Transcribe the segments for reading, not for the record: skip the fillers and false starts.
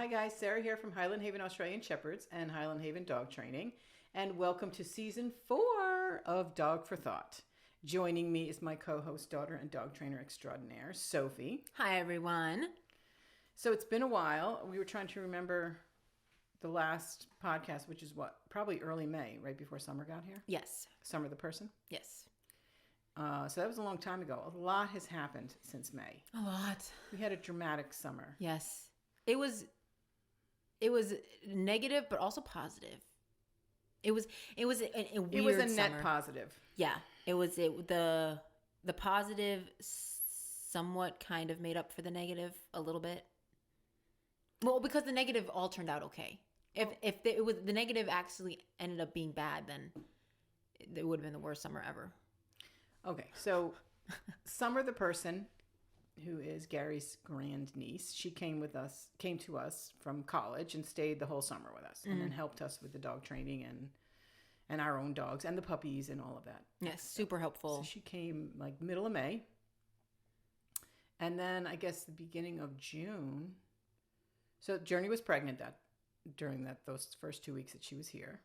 guys, Sarah here from Highland Haven Australian Shepherds and Highland Haven Dog Training, and welcome to Season 4 of Dog for Thought. Joining me is my co-host, daughter, and dog trainer extraordinaire, Sophie. Hi, everyone. So it's been a while. We were trying to remember the last podcast, which is probably early May, right before Summer got here? Yes. Summer the person? Yes. So that was a long time ago. A lot has happened since May. A lot. We had a dramatic summer. Yes. It was negative, but also positive. It was a weird It was a net summer. positive. Yeah. The positive somewhat kind of made up for the negative a little bit. Well, because the negative all turned out okay. If the negative actually ended up being bad, then it would have been the worst summer ever. Okay, so Summer the person, who is Gary's grandniece, she came to us from college and stayed the whole summer with us, and then helped us with the dog training and our own dogs and the puppies and all of that. Yes, super helpful. So she came like middle of May, and then I guess the beginning of June. So Journey was pregnant during those first 2 weeks that she was here,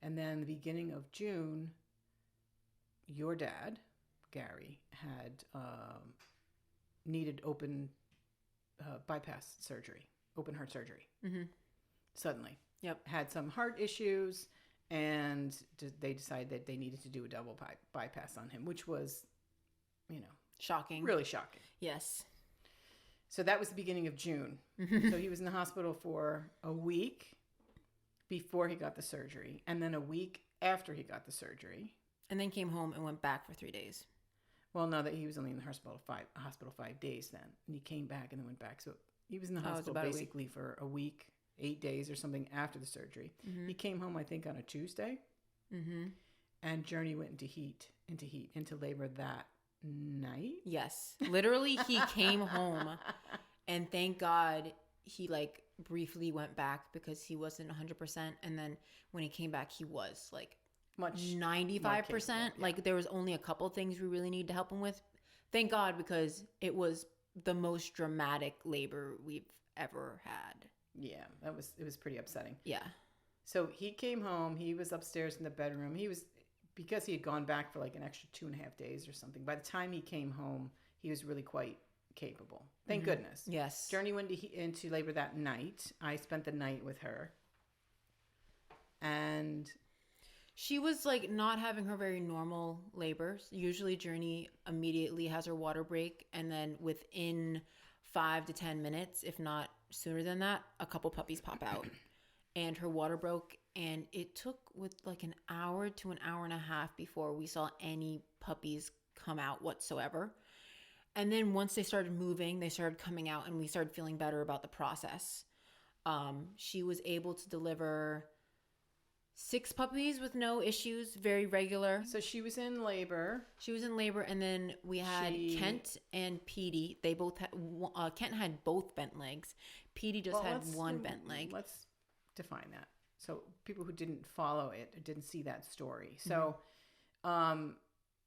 and then the beginning of June, your dad, Gary, had needed open bypass surgery, open heart surgery. Mm-hmm. Suddenly. Yep. Had some heart issues, and they decided that they needed to do a double bypass on him, which was, Shocking. really shocking. Yes. So that was the beginning of June. So he was in the hospital for a week before he got the surgery, and then a week after he got the surgery. And then came home and went back for 3 days. Well, no, that he was only in the hospital 5 days then, and he came back and then went back. So he was in the hospital basically for a week, 8 days or something after the surgery. Mm-hmm. He came home, I think, on a Tuesday, and Journey went into labor that night. Yes, literally, he came home, and thank God he briefly went back because he wasn't 100%, and then when he came back, he was Much 95%. Yeah. There was only a couple of things we really needed to help him with. Thank God, because it was the most dramatic labor we've ever had. Yeah, it was pretty upsetting. Yeah. So he came home. He was upstairs in the bedroom. Because he had gone back for an extra 2.5 days or something. By the time he came home, he was really quite capable. Thank goodness. Yes. Journey went into labor that night. I spent the night with her. And she was not having her very normal labors. Usually Journey immediately has her water break, and then within 5 to 10 minutes, if not sooner than that, a couple puppies pop out. And her water broke, and it took an hour to an hour and a half before we saw any puppies come out whatsoever. And then once they started moving, they started coming out, and we started feeling better about the process. She was able to deliver 6 puppies with no issues, very regular. so she was in labor. And then we had Kent and Petey. They both had, Kent had both bent legs. Petey just had one bent leg. Let's define that. So people who didn't follow it or didn't see that story. So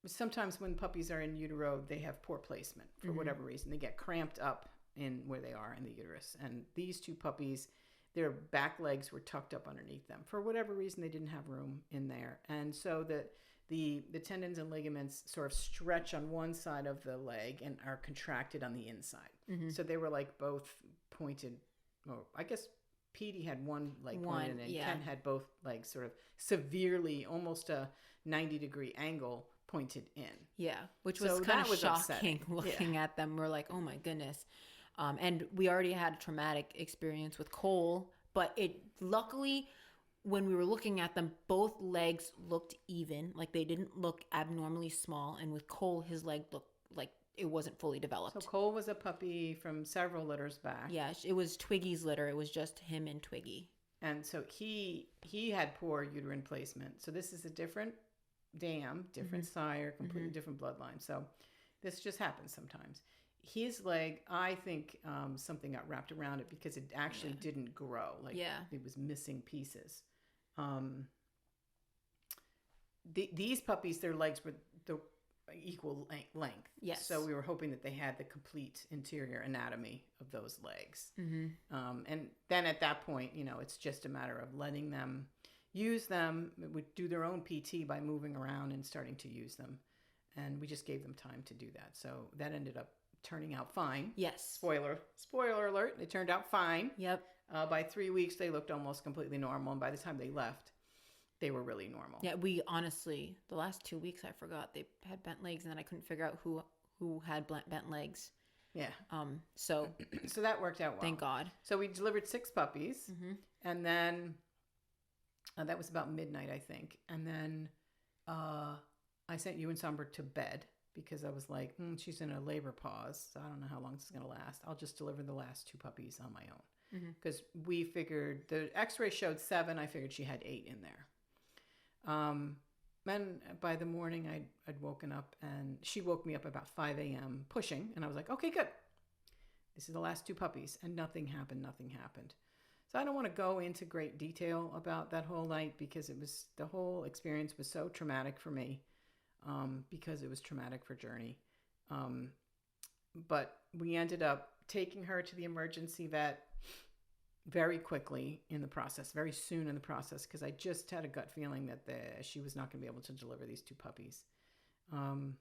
sometimes when puppies are in utero, they have poor placement for whatever reason. They get cramped up in where they are in the uterus. And these 2 puppies, their back legs were tucked up underneath them. For whatever reason, they didn't have room in there. And so the tendons and ligaments sort of stretch on one side of the leg and are contracted on the inside. Mm-hmm. So they were both pointed, or I guess Petey had one leg pointed, and Ken had both legs sort of severely, almost a 90-degree angle pointed in. Yeah, which was kind of shocking upsetting. Looking at them. We're like, oh my goodness. And we already had a traumatic experience with Cole, but luckily, when we were looking at them, both legs looked even. They didn't look abnormally small. And with Cole, his leg looked like it wasn't fully developed. So Cole was a puppy from several litters back. Yeah, it was Twiggy's litter. It was just him and Twiggy. And so he had poor uterine placement. So this is a different dam, different sire, completely different bloodline. So this just happens sometimes. His leg, I think something got wrapped around it because it actually didn't grow. It was missing pieces. These puppies, their legs were equal length. Yes. So we were hoping that they had the complete interior anatomy of those legs. And then at that point, it's just a matter of letting them use them, would do their own PT by moving around and starting to use them. And we just gave them time to do that. So that ended up turning out fine. Yes. Spoiler alert, it turned out fine. Yep. By 3 weeks, they looked almost completely normal. And by the time they left, they were really normal. Yeah, we honestly, the last 2 weeks, I forgot they had bent legs, and then I couldn't figure out who had bent legs. Yeah. So that worked out well. Thank God. So we delivered 6 puppies, and then that was about midnight, I think. And then I sent you and Summer to bed because I was like, she's in a labor pause, so I don't know how long this is going to last. I'll just deliver the last 2 puppies on my own. Because we figured the x-ray showed 7. I figured she had 8 in there. And by the morning, I'd woken up, and she woke me up about 5 a.m. pushing, and I was like, okay, good. This is the last 2 puppies, and nothing happened. So I don't want to go into great detail about that whole night because the whole experience was so traumatic for me, because it was traumatic for Journey. But we ended up taking her to the emergency vet very quickly in the process, very soon in the process, because I just had a gut feeling that she was not going to be able to deliver these 2 puppies. And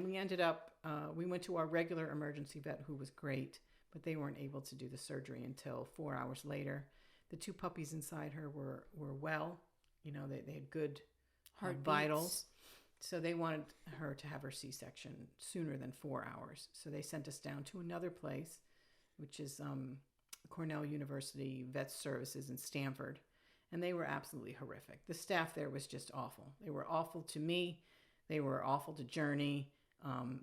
we ended up, we went to our regular emergency vet, who was great, but they weren't able to do the surgery until 4 hours later. The 2 puppies inside her were well. They had good vitals. So they wanted her to have her C-section sooner than 4 hours. So they sent us down to another place, which is Cornell University Vet Services in Stanford, and they were absolutely horrific. The staff there was just awful. They were awful to me. They were awful to Journey.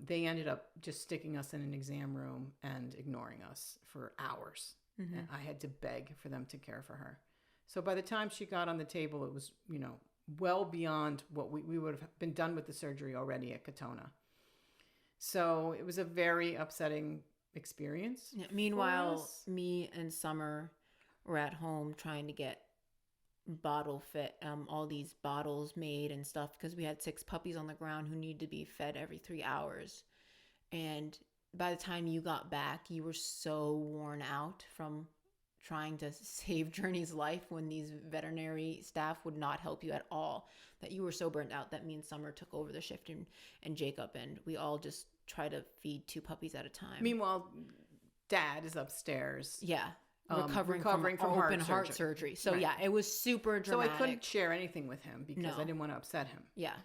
They ended up just sticking us in an exam room and ignoring us for hours. And I had to beg for them to care for her. So by the time she got on the table, it was, well beyond what we would have been done with the surgery already at Katona. So it was a very upsetting experience. Yeah, meanwhile, me and Summer were at home trying to get all these bottles made and stuff, because we had 6 puppies on the ground who needed to be fed every 3 hours. And by the time you got back, you were so worn out from trying to save Journey's life when these veterinary staff would not help you at all, that you were so burnt out that me and Summer took over the shift, and Jacob, and we all just try to feed 2 puppies at a time. Meanwhile, Dad is upstairs. Yeah. Recovering from open heart surgery. So right. Yeah, it was super dramatic. So I couldn't share anything with him because I didn't want to upset him. Yeah.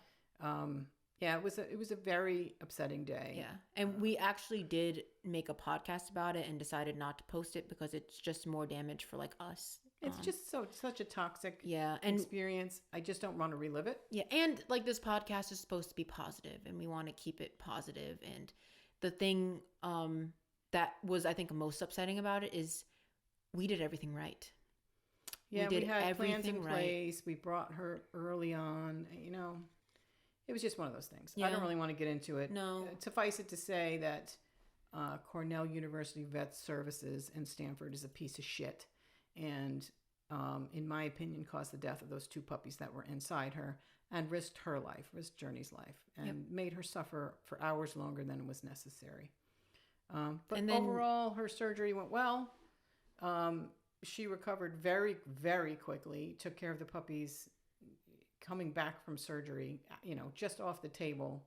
Yeah, it was a very upsetting day. Yeah. And we actually did make a podcast about it and decided not to post it because it's just more damage for us. It's just such a toxic and experience. I just don't want to relive it. Yeah, and this podcast is supposed to be positive, and we want to keep it positive. And the thing that was, I think, most upsetting about it is we did everything right. Yeah, we had plans in place. We brought her early on. It was just one of those things. Yeah. I don't really want to get into it. No. Suffice it to say that Cornell University Vet Services in Stanford is a piece of shit. And in my opinion, caused the death of those 2 puppies that were inside her and risked her life, risked Journey's life, and made her suffer for hours longer than was necessary. But overall, her surgery went well. She recovered very, very quickly, took care of the puppies coming back from surgery, just off the table,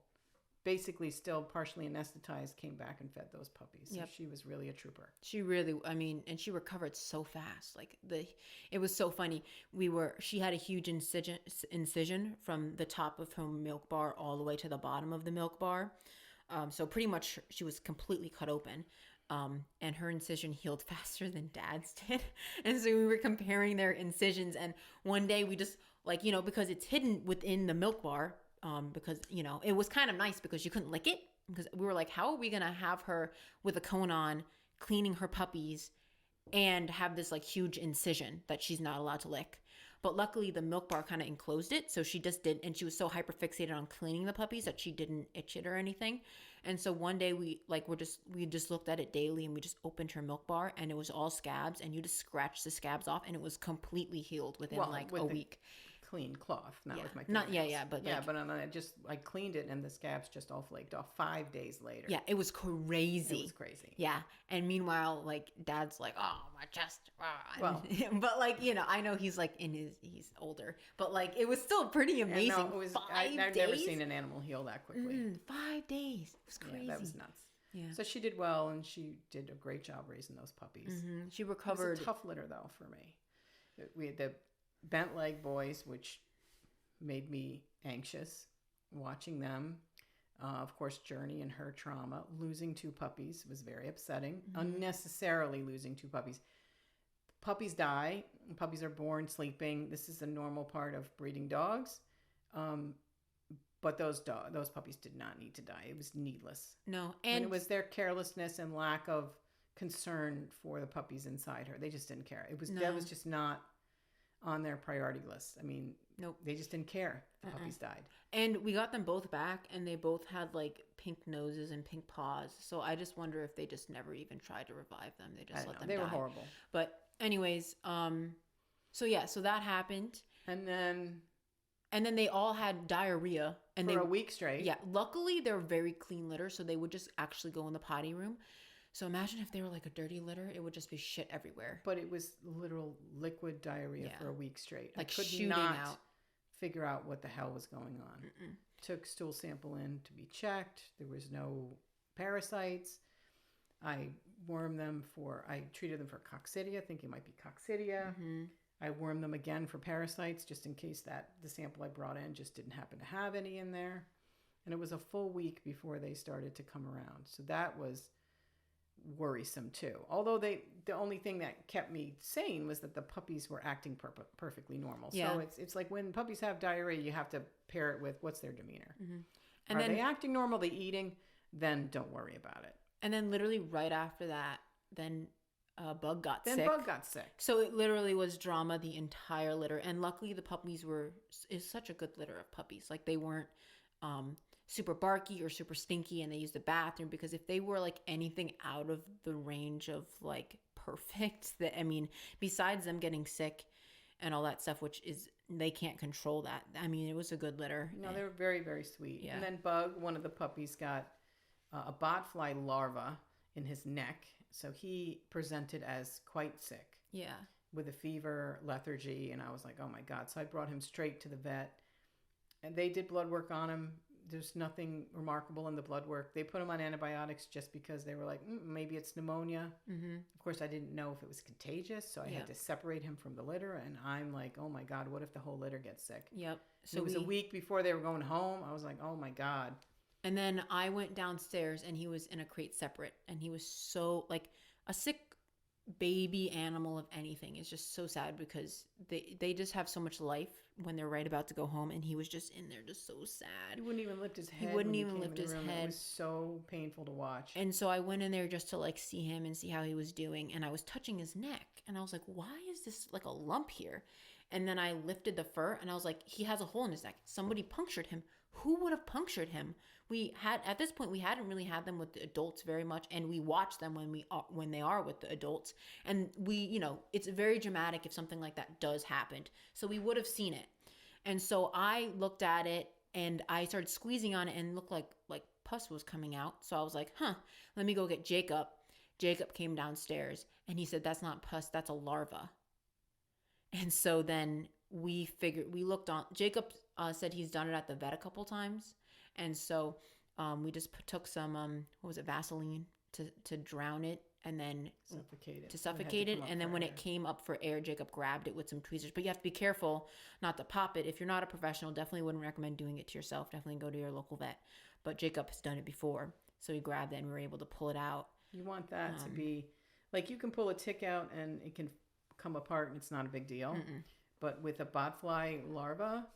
basically still partially anesthetized, came back and fed those puppies. So she was really a trooper. She really, and she recovered so fast. It was so funny. She had a huge incision from the top of her milk bar all the way to the bottom of the milk bar. So pretty much she was completely cut open. And her incision healed faster than Dad's did. And so we were comparing their incisions. And one day we just because it's hidden within the milk bar, because, it was kind of nice because you couldn't lick it, because we were like, how are we going to have her with a cone on cleaning her puppies and have this huge incision that she's not allowed to lick? But luckily the milk bar kind of enclosed it. So she just did. And she was so hyperfixated on cleaning the puppies that she didn't itch it or anything. And so one day we just looked at it daily, and we just opened her milk bar, and it was all scabs, and you just scratched the scabs off, and it was completely healed within a week. clean cloth, not Yeah. with my Not fingernails. yeah, but yeah, like, but I cleaned it and the scabs just all flaked off 5 days later. yeah, it was crazy. It was crazy. Yeah, and meanwhile, like Dad's like, oh my chest. Well, but like I know he's like he's older, but like it was still pretty amazing. No, it was. 5 I've days? never seen an animal heal that quickly. 5 days. It was crazy. Yeah, that was nuts. Yeah. So she did well, and she did a great job raising those puppies. She It recovered. was a tough litter though for me. We had the bent leg boys, which made me anxious watching them. Of course, Journey and her trauma, losing 2 puppies was very upsetting. Unnecessarily losing 2 puppies. Puppies die. Puppies are born sleeping. This is a normal part of breeding dogs. But those puppies did not need to die. It was needless. No, And it was their carelessness and lack of concern for the puppies inside her. They just didn't care. That was just not on their priority list. I mean, nope. They just didn't care if the puppies died. And we got them both back, and they both had like pink noses and pink paws. So I just wonder if they just never even tried to revive them. They just let them die. They were horrible. But anyways, so that happened. And then they all had diarrhea, and for a week straight. Yeah, luckily they're very clean litter, so they would just actually go in the potty room. So imagine if they were like a dirty litter, it would just be shit everywhere. But it was literal liquid diarrhea for a week straight. Like I could shooting not out. figure out what the hell was going on. Took stool sample in to be checked. There was no parasites. I treated them for coccidia, thinking it might be coccidia. I wormed them again for parasites, just in case that the sample I brought in just didn't happen to have any in there. And it was a full week before they started to come around. So that was worrisome too. Although the only thing that kept me sane was that the puppies were acting perfectly normal. Yeah. So it's like when puppies have diarrhea, you have to pair it with what's their demeanor. And Are then they acting normal? They eating? Then don't worry about it. And then literally right after that, then Bug got sick. Then Bug got sick. So it literally was drama the entire litter. And luckily the puppies is such a good litter of puppies. Like they weren't super barky or super stinky, and they used the bathroom, because if they were like anything out of the range of like perfect, besides them getting sick and all that stuff, which is, they can't control that. I mean, it was a good litter. No, they were very, very sweet. Yeah. And then Bug, one of the puppies, got a botfly larva in his neck. So he presented as quite sick. Yeah. With a fever, lethargy. And I was like, oh my God. So I brought him straight to the vet. And they did blood work on him. There's nothing remarkable in the blood work. They put him on antibiotics just because they were like, maybe it's pneumonia. Of course, I didn't know if it was contagious, so I had to separate him from the litter. And I'm like, oh my God, what if the whole litter gets sick? Yep. So it was a week before they were going home. I was like, oh my God. And then I went downstairs, and he was in a crate separate, and he was so like a sick baby animal of anything is just so sad, because they just have so much life when they're right about to go home, and he was just in there just so sad. He wouldn't even lift his head. He wouldn't even lift his head. It was so painful to watch. And so I went in there just to like see him and see how he was doing, and I was touching his neck, and I was like, why is this like a lump here? And then I lifted the fur, and I was like, he has a hole in his neck. Somebody punctured him. Who would have punctured him? At this point we hadn't really had them with the adults very much, and we watch them when they are with the adults, and it's very dramatic if something like that does happen. So we would have seen it. And so I looked at it, and I started squeezing on it, and it looked like pus was coming out. So I was like, let me go get Jacob. Jacob came downstairs, and he said, that's not pus, that's a larva. And so then we looked on. Jacob said he's done it at the vet a couple times. And so we just took some, Vaseline to drown it, and then suffocate it. And then when it came up for air, Jacob grabbed it with some tweezers. But you have to be careful not to pop it. If you're not a professional, definitely wouldn't recommend doing it to yourself. Definitely go to your local vet. But Jacob has done it before. So he grabbed it, and we were able to pull it out. You want that to be, like, you can pull a tick out and it can come apart and it's not a big deal. But with a botfly larva,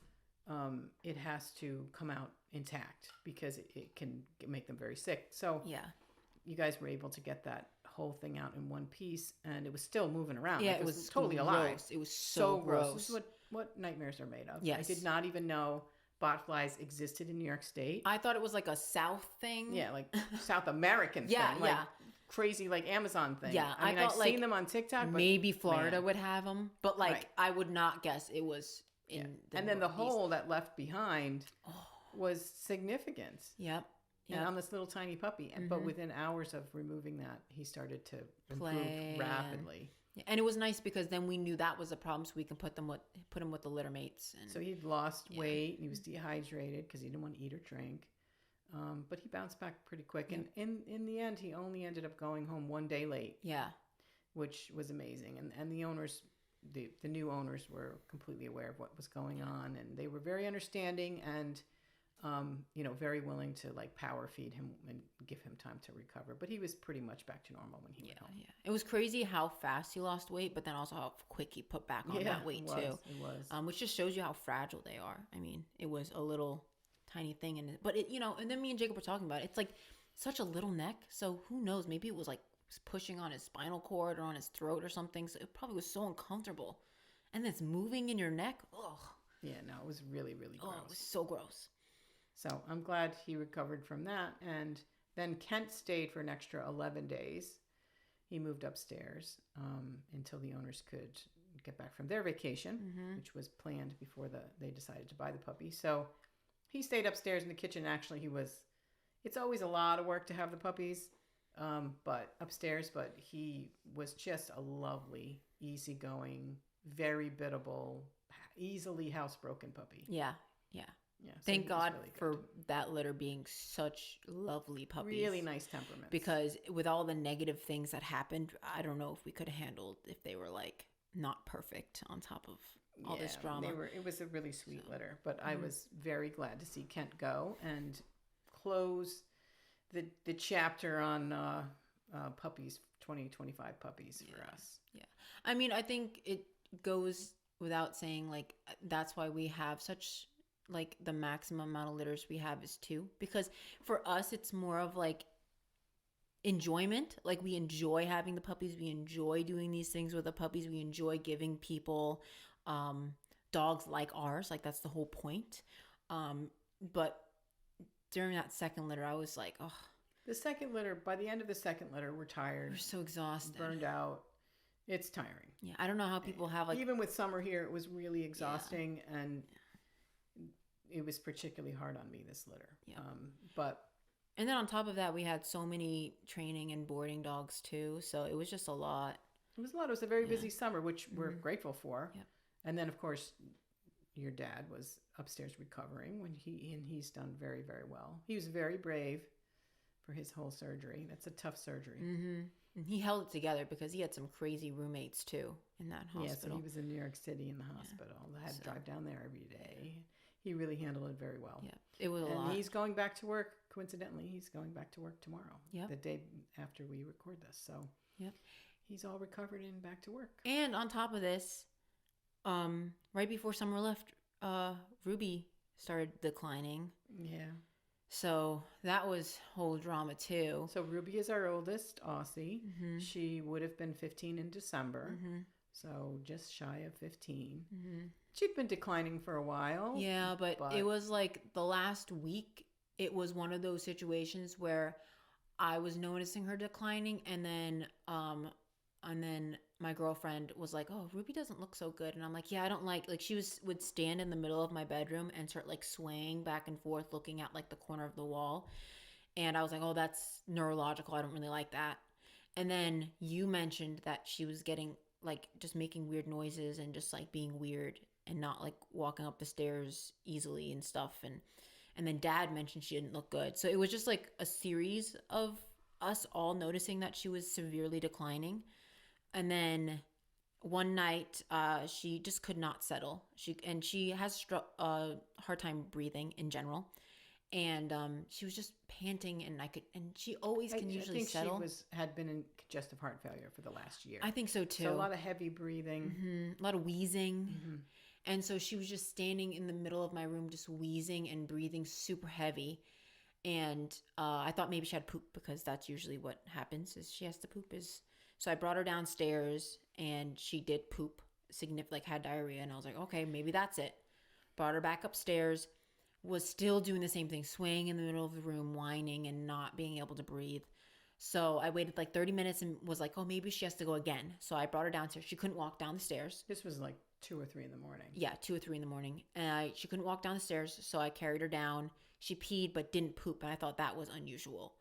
it has to come out intact, because it can make them very sick. So you guys were able to get that whole thing out in one piece, and it was still moving around. Yeah, like, it was totally gross. alive. It was so gross. This is what nightmares are made of. Yes. I did not even know botflies existed in New York State. I thought it was like a South thing. Yeah, like South American thing. Like crazy, like Amazon thing. Yeah, I mean, I've seen them on TikTok. But maybe Florida would have them, but like Right. I would not guess it was in And then the Northeast. hole that left behind was significant. Yep. And on this little tiny puppy. But within hours of removing that, he started to improve rapidly. Yeah. And it was nice because then we knew that was a problem, so we can put him with the litter mates. And so he'd lost weight. And he was dehydrated because he didn't want to eat or drink. But he bounced back pretty quick. And in the end, he only ended up going home 1 day late. Yeah. Which was amazing. And the owners, the new owners were completely aware of what was going on. And they were very understanding and, very willing to like power feed him and give him time to recover. But he was pretty much back to normal when he went home. Yeah. It was crazy how fast he lost weight, but then also how quick he put back on that weight too. It was. Which just shows you how fragile they are. I mean, it was a little tiny thing, but and then me and Jacob were talking about it. It's like such a little neck, so who knows? Maybe it was like pushing on his spinal cord or on his throat or something. So it probably was so uncomfortable, and it's moving in your neck. Ugh. Yeah, no, it was really, really gross. Oh, it was so gross. So I'm glad he recovered from that. And then Kent stayed for an extra 11 days. He moved upstairs until the owners could get back from their vacation, which was planned before they decided to buy the puppy. So he stayed upstairs in the kitchen. Actually, it's always a lot of work to have the puppies, but he was just a lovely, easygoing, very biddable, easily housebroken puppy. Yeah. Yeah. So Thank God really for that litter being such lovely puppies. Really nice temperaments. Because with all the negative things that happened, I don't know if we could have handled if they were like not perfect on top of all this drama. It was a really sweet litter, but I was very glad to see Kent go and close the chapter on puppies, 2025 puppies for us. Yeah. I mean, I think it goes without saying, like, that's why we have such, like, the maximum amount of litters we have is 2. Because for us, it's more of, like, enjoyment. Like, we enjoy having the puppies. We enjoy doing these things with the puppies. We enjoy giving people dogs like ours. Like, that's the whole point. But during that second litter, I was like, oh. By the end of the second litter, we're tired. We're so exhausted. Burned out. It's tiring. Yeah, I don't know how people have, like... Even with summer here, it was really exhausting, and it was particularly hard on me, this litter. Yeah. And then on top of that, we had so many training and boarding dogs, too, so it was just a lot. It was a lot. It was a very busy summer, which we're grateful for. Yep. And then, of course, your dad was upstairs recovering, and he's done very, very well. He was very brave for his whole surgery. That's a tough surgery. Mm-hmm. And he held it together because he had some crazy roommates too in that hospital. Yeah, so he was in New York City in the hospital. I had to drive down there every day. He really handled it very well. Yeah, it was a lot. And he's going back to work. Coincidentally, he's going back to work tomorrow. Yeah, the day after we record this. So he's all recovered and back to work. And on top of this, right before summer left, Ruby started declining. Yeah. So that was whole drama too. So Ruby is our oldest Aussie. Mm-hmm. She would have been 15 in December. Mm-hmm. So just shy of 15. Mm-hmm. She'd been declining for a while. Yeah, but it was like the last week, it was one of those situations where I was noticing her declining, and then my girlfriend was like, "Oh, Ruby doesn't look so good." And I'm like, "Yeah, I don't like she would stand in the middle of my bedroom and start like swaying back and forth looking at like the corner of the wall." And I was like, "Oh, that's neurological. I don't really like that." And then you mentioned that she was getting like just making weird noises and just like being weird and not like walking up the stairs easily and stuff. And then Dad mentioned she didn't look good. So it was just like a series of us all noticing that she was severely declining. And then one night, she just could not settle. She has a hard time breathing in general, and she was just panting. And she always can usually settle. I think she had been in congestive heart failure for the last year. I think so too. So a lot of heavy breathing, a lot of wheezing, and so she was just standing in the middle of my room, just wheezing and breathing super heavy. And I thought maybe she had poop because that's usually what happens is she has to poop. So I brought her downstairs and she did poop, had diarrhea. And I was like, okay, maybe that's it. Brought her back upstairs, was still doing the same thing, swaying in the middle of the room, whining and not being able to breathe. So I waited like 30 minutes and was like, oh, maybe she has to go again. So I brought her downstairs. She couldn't walk down the stairs. This was like 2 or 3 in the morning. Yeah, 2 or 3 in the morning. And she couldn't walk down the stairs, so I carried her down. She peed but didn't poop, and I thought that was unusual.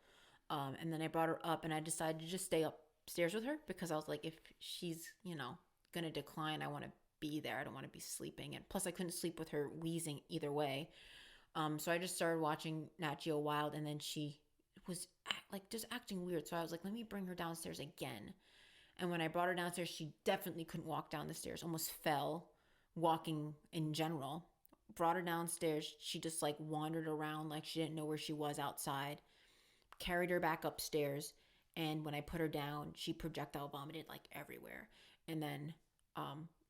And then I brought her up, and I decided to just stay upstairs with her because I was like, if she's, going to decline, I want to be there. I don't want to be sleeping. And plus, I couldn't sleep with her wheezing either way. So I just started watching Nat Geo Wild, and then she was just acting weird. So I was like, let me bring her downstairs again. And when I brought her downstairs, she definitely couldn't walk down the stairs, almost fell walking in general. Brought her downstairs. She just wandered around like she didn't know where she was outside. Carried her back upstairs. And when I put her down, she projectile vomited everywhere. And then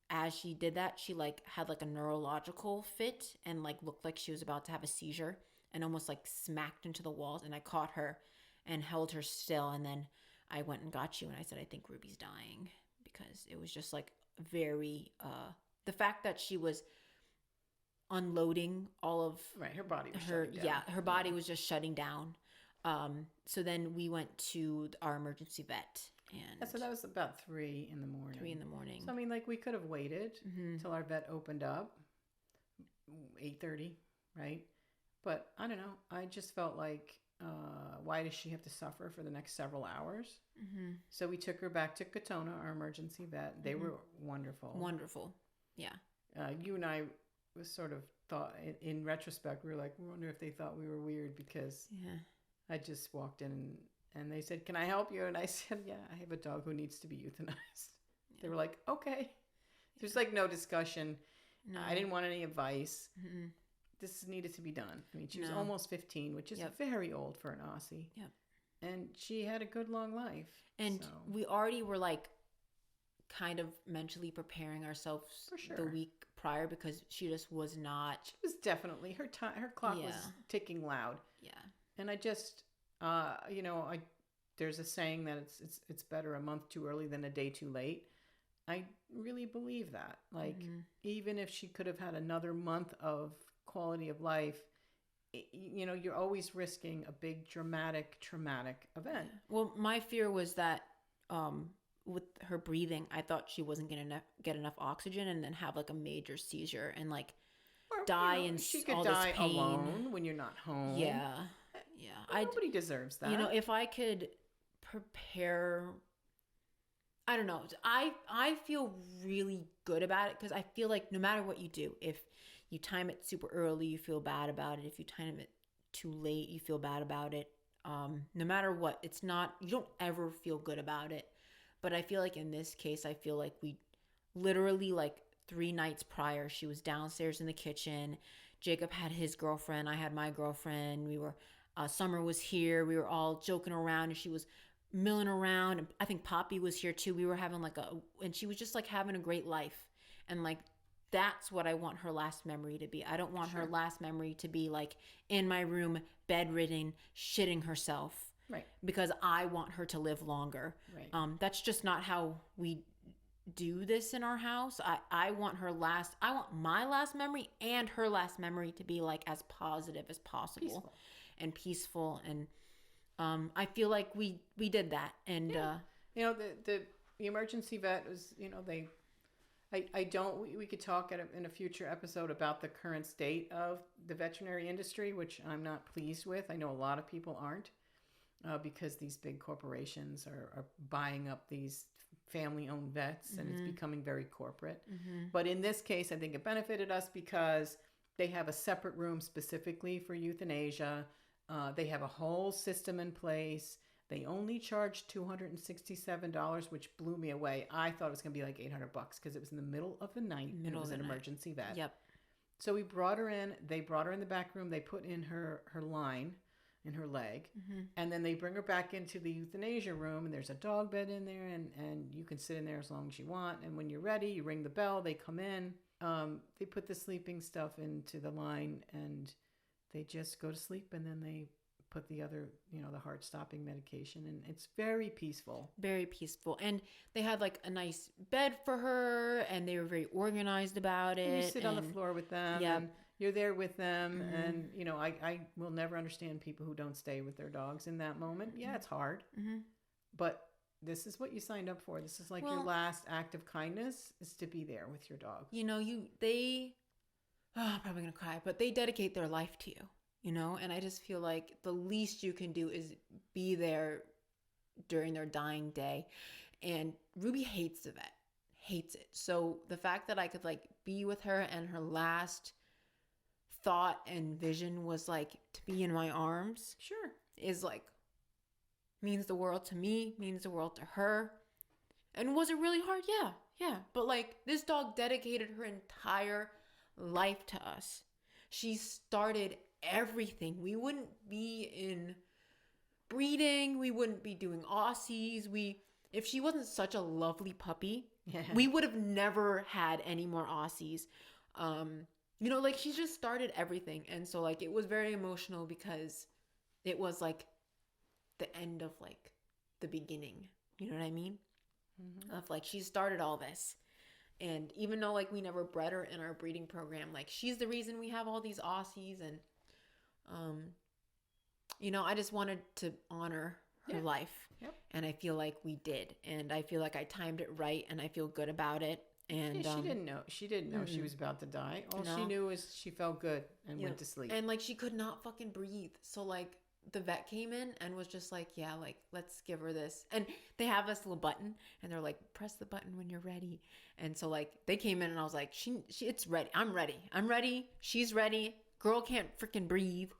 as she did that, she had a neurological fit and looked like she was about to have a seizure and almost smacked into the walls. And I caught her and held her still. And then I went and got you and I said, I think Ruby's dying, because it was just very, the fact that she was unloading all of her body was shutting down. Yeah, her body was just shutting down. So then we went to our emergency vet. And so that was about 3 in the morning. 3 in the morning. So we could have waited until our vet opened up, 8:30, right? But I don't know. I just felt why does she have to suffer for the next several hours? Mm-hmm. So we took her back to Katona, our emergency vet. They were wonderful. Wonderful, yeah. You and I was sort of thought, in retrospect, we were we wonder if they thought we were weird because I just walked in and they said, can I help you? And I said, yeah, I have a dog who needs to be euthanized. They were like, okay. There's no discussion. No. I didn't want any advice. Mm-mm. This needed to be done. She was almost 15, which is very old for an Aussie. Yep. And she had a good long life. And we already were kind of mentally preparing ourselves for sure the week prior, because she just was not. She was definitely, her clock was ticking loud. Yeah. And I just, there's a saying that it's better a month too early than a day too late. I really believe that. Even if she could have had another month of quality of life, you're always risking a big traumatic event. Well, my fear was that with her breathing, I thought she wasn't going to get enough oxygen and then have a major seizure and die in she could all die this pain alone when you're not home. Yeah. Nobody deserves that. If I could prepare, I don't know. I feel really good about it, because I feel no matter what you do, if you time it super early, you feel bad about it. If you time it too late, you feel bad about it. No matter what, you don't ever feel good about it. But I feel in this case, I feel we literally 3 nights prior, she was downstairs in the kitchen. Jacob had his girlfriend. I had my girlfriend. We were, Summer was here. We were all joking around, and she was milling around. And I think Poppy was here too. We were having and she was just having a great life. And that's what I want her last memory to be. I don't want her last memory to be in my room, bedridden, shitting herself. Right. Because I want her to live longer. Right. That's just not how we do this in our house. I want my last memory and her last memory to be as positive as possible. And peaceful. And I feel we did that. And the emergency vet was, we could talk in a future episode about the current state of the veterinary industry, which I'm not pleased with. I know a lot of people aren't, because these big corporations are buying up these family-owned vets, and it's becoming very corporate. Mm-hmm. But in this case, I think it benefited us because they have a separate room specifically for euthanasia. They have a whole system in place. They only charged $267, which blew me away. I thought it was going to be $800 because it was in the middle of the night. It was an emergency vet. Yep. So we brought her in. They brought her in the back room. They put in her line in her leg. Mm-hmm. And then they bring her back into the euthanasia room, and there's a dog bed in there, and you can sit in there as long as you want. And when you're ready, you ring the bell. They come in. They put the sleeping stuff into the line, and they just go to sleep, and then they put the other, the heart-stopping medication, and it's very peaceful. Very peaceful. And they had a nice bed for her, and they were very organized about it. And you sit on the floor with them, and you're there with them. Mm-hmm. And, I will never understand people who don't stay with their dogs in that moment. Mm-hmm. Yeah, it's hard. Mm-hmm. But this is what you signed up for. This is like your Well, last act of kindness is to be there with your dog. you know, I'm probably gonna cry, but they dedicate their life to you, you know, and I just feel like the least you can do is be there during their dying day. And Ruby hates the vet, hates it. So the fact that I could like be with her and her last thought and vision was like to be in my arms Sure. is like means the world to me, means the world to her. And was it really hard? Yeah. But like this dog dedicated her entire life to us. She started everything. We wouldn't be in breeding, we wouldn't be doing Aussies. If she wasn't such a lovely puppy, we would have never had any more Aussies. You know, like she just started everything. And so like it was very emotional because it was like the end of like the beginning. You know what I mean? Mm-hmm. Of like she started all this. And even though like we never bred her in our breeding program, like she's the reason we have all these Aussies. And you know, I just wanted to honor her life. Yep. And I feel like we did. And I feel like I timed it right and I feel good about it. And she didn't know. She didn't know she was about to die. All she knew was she felt good and went to sleep. And like she could not fucking breathe. So like the vet came in and was just like, yeah, like let's give her this. And they have this little button and they're like, press the button when you're ready. And so like they came in and I was like, she it's ready. I'm ready. She's ready. Girl can't freaking breathe.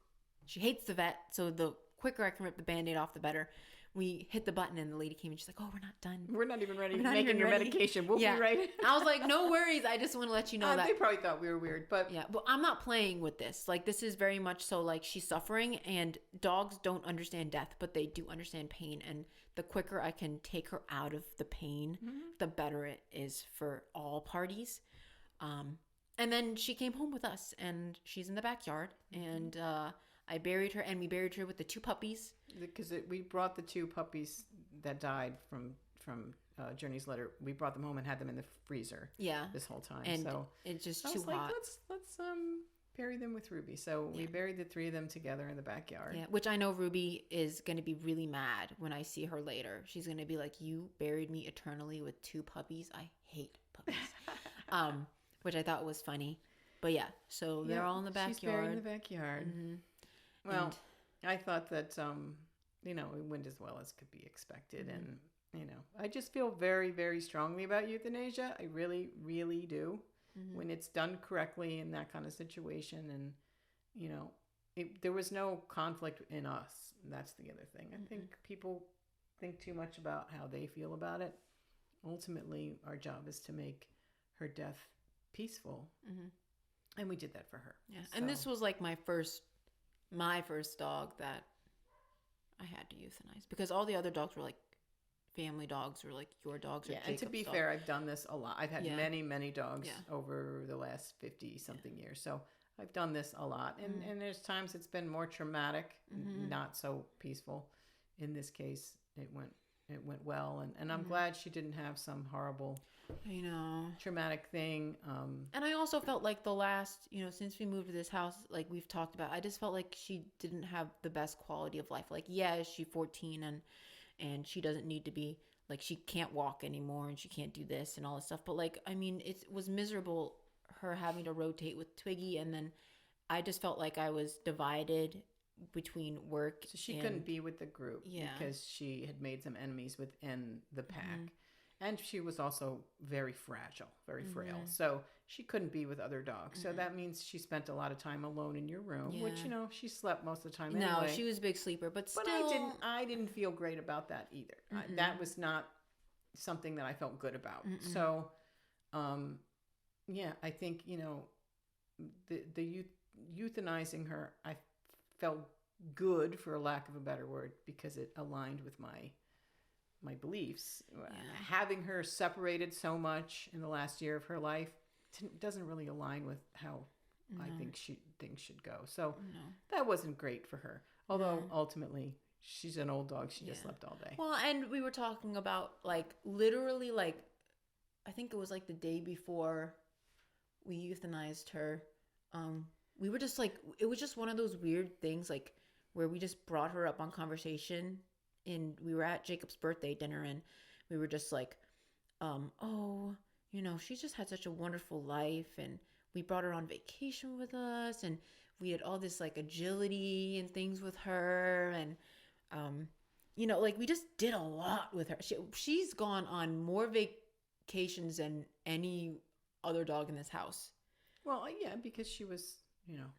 She hates the vet. So the quicker I can rip the Band-Aid off, the better. We hit the button and the lady came and she's like, oh, we're not done. We're not even ready. We're making your medication. We'll be right. I was like, no worries. I just want to let you know that. They probably thought we were weird, but. Yeah, but I'm not playing with this. Like, this is very much so like she's suffering and dogs don't understand death, but they do understand pain. And the quicker I can take her out of the pain, the better it is for all parties. And then she came home with us and she's in the backyard and, I buried her, and we buried her with the 2 puppies. Because we brought the 2 puppies that died from Journey's litter. We brought them home and had them in the freezer. Yeah, this whole time. And so it's just too hot. Like, let's bury them with Ruby. So we buried the 3 of them together in the backyard. Yeah, which I know Ruby is going to be really mad when I see her later. She's going to be like, "You buried me eternally with 2 puppies. I hate puppies." Which I thought was funny. But yeah, so they're all in the backyard. She's buried in the backyard. Mm-hmm. Well, I thought that, you know, it went as well as could be expected. And, you know, I just feel very, very strongly about euthanasia. I really, really do. When it's done correctly in that kind of situation. And, you know, there was no conflict in us. That's the other thing. I think people think too much about how they feel about it. Ultimately, our job is to make her death peaceful. And we did that for her. Yeah. So. And this was like my first dog that I had to euthanize because all the other dogs were like family dogs or like your dogs or Jacob's and to be dog. fair, I've done this a lot. I've had many dogs over the last 50 something years. So I've done this a lot. And there's times it's been more traumatic, not so peaceful. In this case, it went well, and I'm glad she didn't have some horrible traumatic thing. And I also felt like the last, you know, since we moved to this house, like we've talked about, I just felt like she didn't have the best quality of life. Like, yeah, she's 14 and she doesn't need to be, like, she can't walk anymore and she can't do this and all this stuff. But like, I mean, it was miserable her having to rotate with Twiggy, and then I just felt like I was divided between work. So she couldn't be with the group because she had made some enemies within the pack. And she was also very fragile, very frail. So she couldn't be with other dogs. So that means she spent a lot of time alone in your room, which, you know, she slept most of the time anyway. No, she was a big sleeper, but still. But I didn't feel great about that either. That was not something that I felt good about. So, yeah, I think, you know, the euthanizing her, I felt good, for lack of a better word, because it aligned with my beliefs. Having her separated so much in the last year of her life doesn't really align with how I think things should go. So that wasn't great for her. Although ultimately she's an old dog. She just slept all day. Well, and we were talking about like literally like, I think it was like the day before we euthanized her. We were just like, it was just one of those weird things like where we just brought her up on conversation we were at Jacob's birthday dinner, and we were just like, oh, she just had such a wonderful life, and we brought her on vacation with us, and we had all this like agility and things with her, and like we just did a lot with her. She's gone on more vacations than any other dog in this house. Well, yeah, because she was,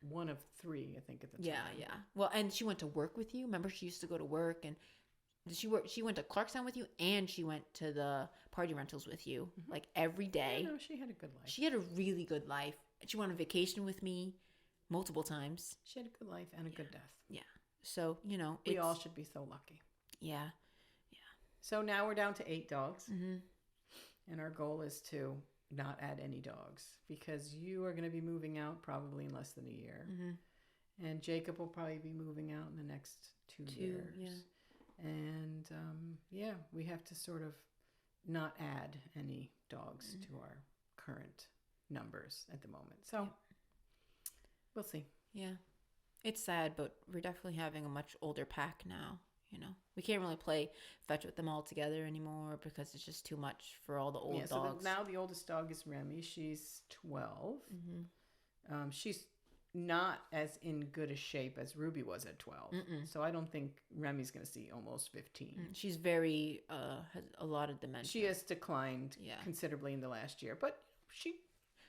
one of 3, I think, at the time. Yeah. Well, and she went to work with you. Remember, she used to go to work, and she went to Clarkstown with you, and she went to the party rentals with you, like every day. No, she had a good life. She had a really good life. She went on vacation with me multiple times. She had a good life and a good death. Yeah. So, we all should be so lucky. Yeah. So now we're down to 8 dogs. And our goal is to not add any dogs, because you are going to be moving out probably in less than a year. And Jacob will probably be moving out in the next 2 years. Yeah. And we have to sort of not add any dogs to our current numbers at the moment. So we'll see. Yeah. It's sad, but we're definitely having a much older pack now. We can't really play fetch with them all together anymore because it's just too much for all the old dogs. So now the oldest dog is Remy. She's 12. She's not as in good a shape as Ruby was at 12. So I don't think Remy's going to see almost 15. She's very, has a lot of dementia. She has declined considerably in the last year, but she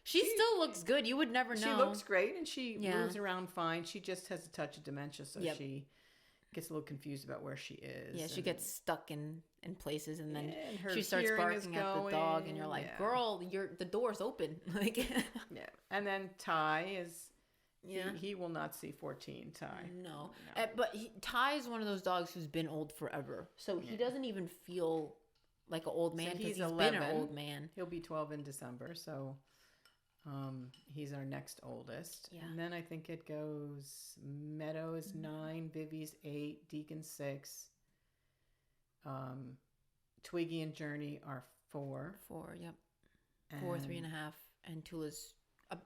still looks good. You would never know. She looks great, and she moves around fine. She just has a touch of dementia, so she gets a little confused about where she is. Yeah, she gets stuck in places, and then she starts barking at the dog, and you're like, girl, the door's open. Like, And then Ty is... He will not see 14, Ty. No. But Ty is one of those dogs who's been old forever. So he doesn't even feel like an old man, because he's been an old man. He'll be 12 in December, so he's our next oldest. Yeah. And then I think it goes Meadow is 9, Vivi's 8, Deacon 6, Twiggy and Journey are 4. 4, yep. 4, 3.5, and Tula's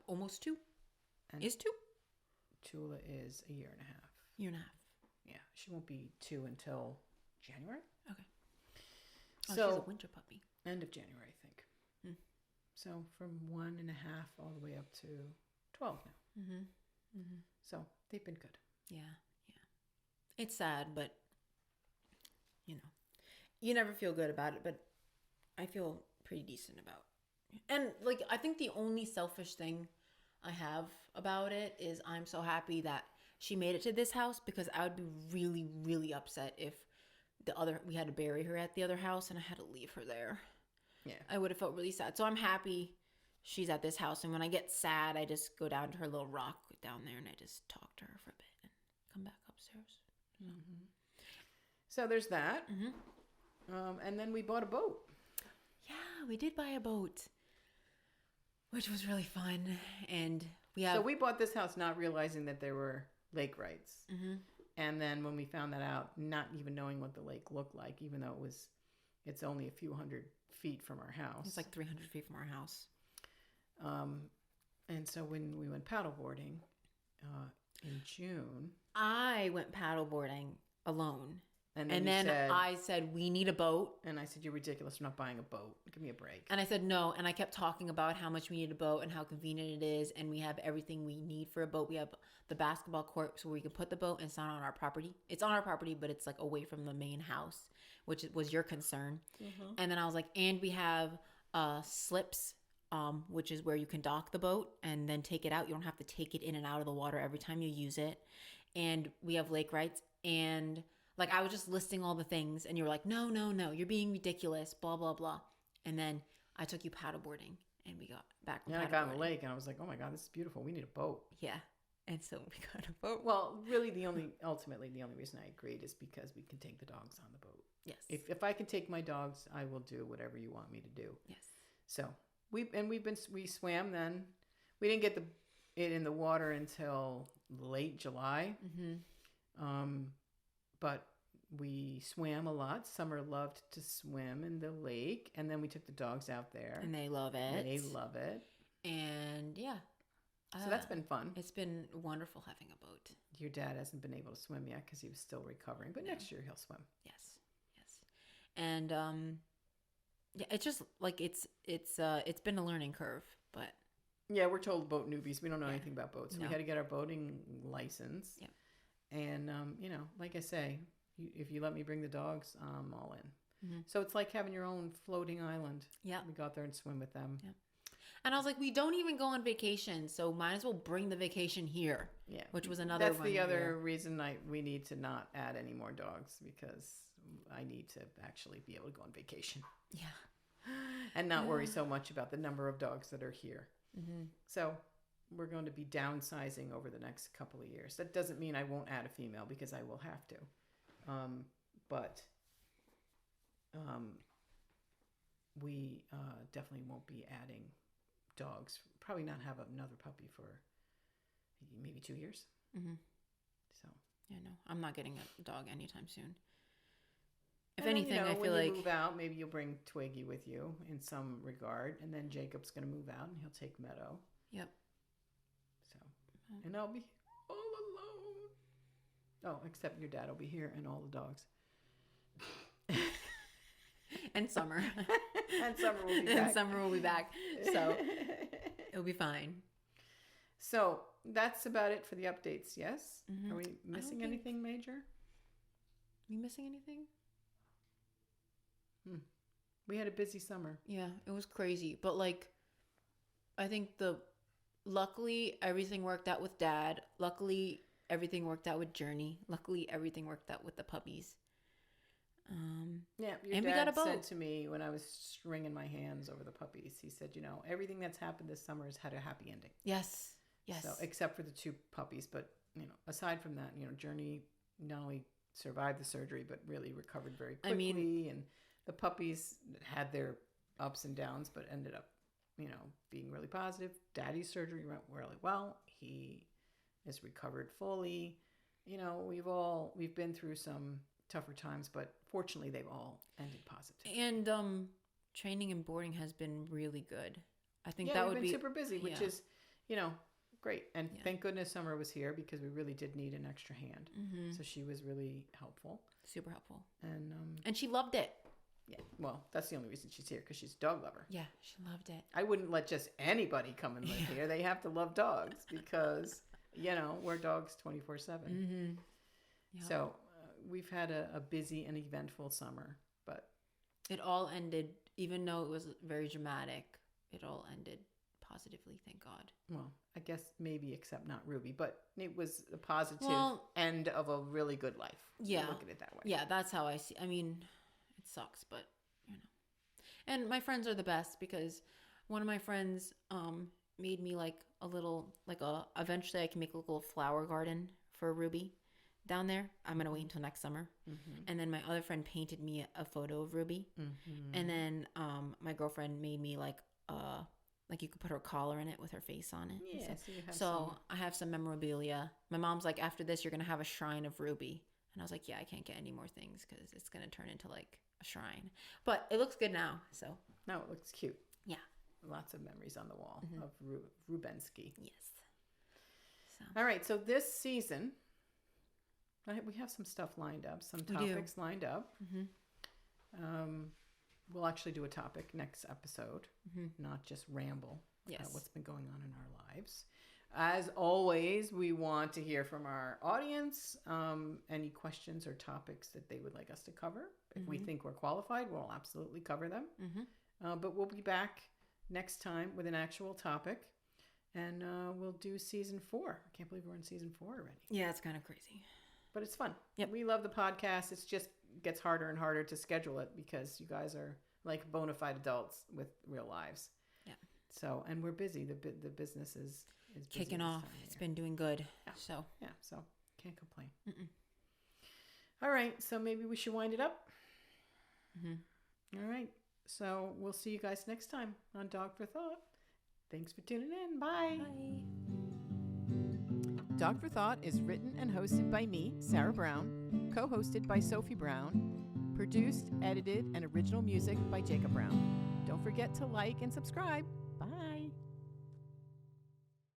almost 2. Is 2? Tula is a year and a half. Year and a half. Yeah, she won't be 2 until January. Okay. So she's a winter puppy. End of January, I think. So from 1.5 all the way up to 12 now. So they've been good. Yeah. It's sad, but you never feel good about it. But I feel pretty decent about it. And like, I think the only selfish thing I have about it is I'm so happy that she made it to this house, because I would be really, really upset if we had to bury her at the other house and I had to leave her there. Yeah. I would have felt really sad. So I'm happy she's at this house, and when I get sad, I just go down to her little rock down there and I just talk to her for a bit and come back upstairs. So there's that. And then we bought a boat. Yeah, we did buy a boat, which was really fun. And So we bought this house not realizing that there were lake rights. And then when we found that out, not even knowing what the lake looked like, even though it's only a few hundred feet from our house. It's like 300 feet from our house. And so when we went paddleboarding in June, I went paddleboarding alone. And then I said, we need a boat. And I said, you're ridiculous. We're not buying a boat. Give me a break. And I said, no. And I kept talking about how much we need a boat and how convenient it is. And we have everything we need for a boat. We have the basketball court so we can put the boat, and it's not on our property. It's on our property, but it's like away from the main house, which was your concern. And then I was like, and we have slips, which is where you can dock the boat and then take it out. You don't have to take it in and out of the water every time you use it. And we have lake rights. And like, I was just listing all the things, and you were like, no, you're being ridiculous, blah, blah, blah. And then I took you paddleboarding, and we got back from paddleboarding. I got on the lake, and I was like, oh my God, this is beautiful. We need a boat. Yeah. And so we got a boat. Well, really, ultimately, the only reason I agreed is because we can take the dogs on the boat. Yes. If I can take my dogs, I will do whatever you want me to do. Yes. So we swam then. We didn't get it in the water until late July. But we swam a lot. Summer loved to swim in the lake. And then we took the dogs out there. And they love it. And yeah. So that's been fun. It's been wonderful having a boat. Your dad hasn't been able to swim yet because he was still recovering. But next year he'll swim. Yes. And yeah, it's just like it's been a learning curve, but Yeah, we're total boat newbies. We don't know anything about boats. So No. we had to get our boating license. Yep. And, like I say, if you let me bring the dogs, I'm all in. Mm-hmm. So it's like having your own floating island. Yeah. We go out there and swim with them. Yeah. And I was like, we don't even go on vacation, so might as well bring the vacation here. Yeah. Which was another That's one. the other where- reason we need to not add any more dogs, because I need to actually be able to go on vacation. Yeah. And not worry so much about the number of dogs that are here. Mm-hmm. So we're going to be downsizing over the next couple of years. That doesn't mean I won't add a female, because I will have to. But we definitely won't be adding dogs. Probably not have another puppy for maybe 2 years. Mm-hmm. So Yeah, no, I'm not getting a dog anytime soon. If and then, anything, I when feel you like move out, maybe you'll bring Twiggy with you in some regard, and then Jacob's going to move out and he'll take Meadow. Yep. So, and I'll be all alone. Oh, except your dad will be here and all the dogs. and Summer. And Summer will be back. And Summer will be back. So it'll be fine. So that's about it for the updates. Yes. Mhm. Are we missing think- anything major? You missing anything? We had a busy summer. Yeah, it was crazy. But like, I think luckily everything worked out with Dad. Luckily everything worked out with Journey. Luckily everything worked out with the puppies. Yeah, your And we dad got a boat. said to me when I was wringing my hands over the puppies, he said, everything that's happened this summer has had a happy ending. Yes. Yes. So, except for the 2 puppies, but aside from that, Journey not only survived the surgery but really recovered very quickly. And the puppies had their ups and downs, but ended up, being really positive. Daddy's surgery went really well. He is recovered fully. We've been through some tougher times, but fortunately they've all ended positive. And training and boarding has been really good. I think that we've would been be super busy, which yeah. is, great. And Yeah. thank goodness Summer was here, because we really did need an extra hand. Mm-hmm. So she was really helpful. Super helpful. And she loved it. yeah, well, that's the only reason she's here, because she's a dog lover. Yeah, she loved it. I wouldn't let just anybody come and live here. They have to love dogs, because, we're dogs 24/7. Mm-hmm. Yep. So we've had a busy and eventful summer, but It all ended, even though it was very dramatic, it all ended positively, thank God. well, I guess maybe except not Ruby, but it was a positive end of a really good life. Yeah. Look at it that way. Yeah, that's how I see. I mean, it sucks, but And my friends are the best, because one of my friends made me like a little, eventually I can make a little flower garden for Ruby down there. I'm gonna wait until next summer. Mm-hmm. And then my other friend painted me a photo of Ruby. Mm-hmm. And then my girlfriend made me like you could put her collar in it with her face on it. Yeah, so you have So I have some memorabilia. My mom's like, after this, you're going to have a shrine of Ruby. And I was like, yeah, I can't get any more things because it's going to turn into like a shrine. But it looks good now. So no, it looks cute. yeah. Lots of memories on the wall Mhm. of Rubensky. Yes. So All right, so this season, we have some stuff lined up, some We do. topics lined up. Mhm. We'll actually do a topic next episode, Mhm. not just ramble Yes. about what's been going on in our lives. As always, we want to hear from our audience, any questions or topics that they would like us to cover. If we Mhm. think we're qualified, we'll absolutely cover them. Mhm. But we'll be back next time with an actual topic, and we'll do season 4. I can't believe we're in season 4 already. Yeah, it's kind of crazy. But it's fun. Yep. We love the podcast. It's just gets harder and harder to schedule it, because you guys are like bona fide adults with real lives. Yeah. So, and we're busy. The business is busy Kicking this off. time of It's year. been doing good. Yeah. So Yeah, so can't complain. Mm-mm. All right, so maybe we should wind it up. Mhm. All right, so we'll see you guys next time on Dog for Thought. Thanks for tuning in. Bye. bye. Dog for Thought is written and hosted by me, Sarah Brown, co-hosted by Sophie Brown, produced, edited, and original music by Jacob Brown. Don't forget to like and subscribe.